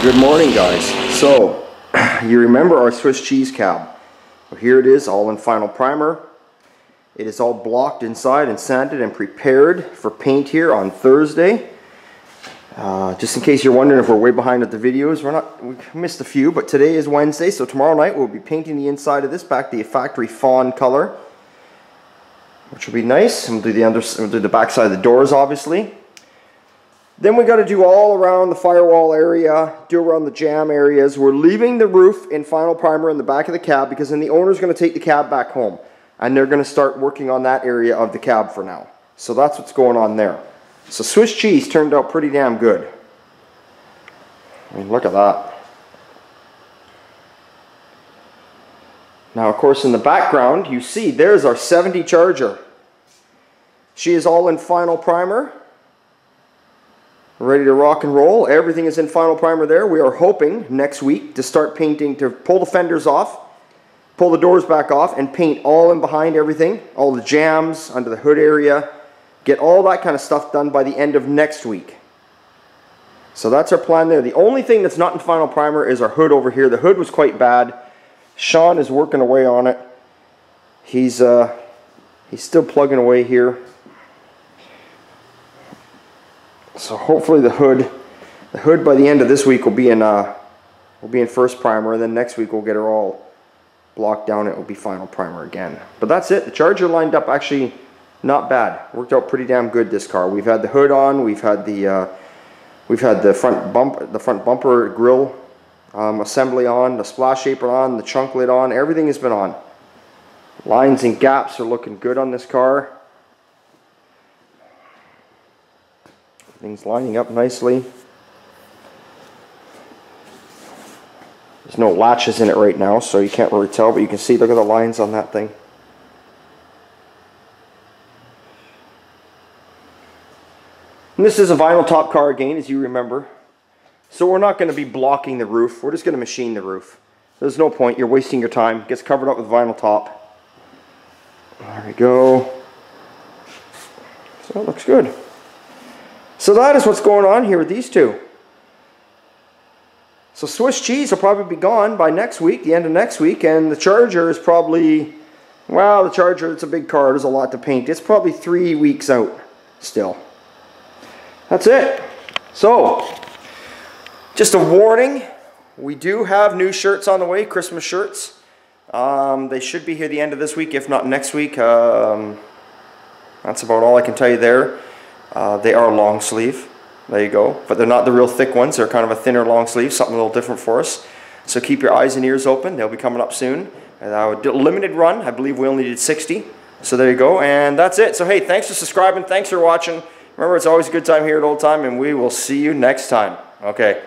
Good morning, guys. So you remember our Swiss cheese cab. Well, here it is, all in final primer. It is all blocked inside and sanded and prepared for paint here on Thursday. Just in case you're wondering if we're way behind at the videos, we missed a few, but today is Wednesday, so tomorrow night we'll be painting the inside of this back to the factory fawn color, which will be nice. And we'll do the back side of the doors, obviously. Then we got to do all around the firewall area, do around the jam areas. We're leaving the roof in final primer in the back of the cab because then the owner's going to take the cab back home, and they're going to start working on that area of the cab for now. So that's what's going on there. So Swiss cheese turned out pretty damn good. I mean, look at that. Now, of course, in the background, you see there's our 70 Charger. She is all in final primer, ready to rock and roll. Everything is in final primer there. We are hoping next week to start painting, to pull the fenders off, pull the doors back off, and paint all in behind everything, all the jams under the hood area. Get all that kind of stuff done by the end of next week. So that's our plan there. The only thing that's not in final primer is our hood over here. The hood was quite bad. Sean is working away on it. He's still plugging away here. So hopefully the hood by the end of this week will be in first primer, and then next week we'll get her all blocked down. It will be final primer again. But that's it. The Charger lined up actually not bad. Worked out pretty damn good, this car. We've had the hood on. We've had the front bumper grill assembly on, the splash apron on, the trunk lid on. Everything has been on. Lines and gaps are looking good on this car. Everything's lining up nicely. There's no latches in it right now, so you can't really tell, but you can see, look at the lines on that thing. And this is a vinyl top car again, as you remember. So we're not going to be blocking the roof. We're just going to machine the roof. There's no point. You're wasting your time. It gets covered up with vinyl top. There we go. So it looks good. So that is what's going on here with these two. So Swiss cheese will probably be gone by next week, the end of next week, and the Charger is probably, well, the Charger, it's a big car. There's a lot to paint. It's probably 3 weeks out still. That's it. So, just a warning, we do have new shirts on the way, Christmas shirts. They should be here the end of this week, if not next week. That's about all I can tell you there. They are long sleeve, there you go, but they're not the real thick ones. They're kind of a thinner long sleeve, something a little different for us. So keep your eyes and ears open. They'll be coming up soon. And limited run, I believe we only did 60. So there you go, and that's it. So hey, thanks for subscribing, thanks for watching. Remember, it's always a good time here at Old Time, and we will see you next time. Okay.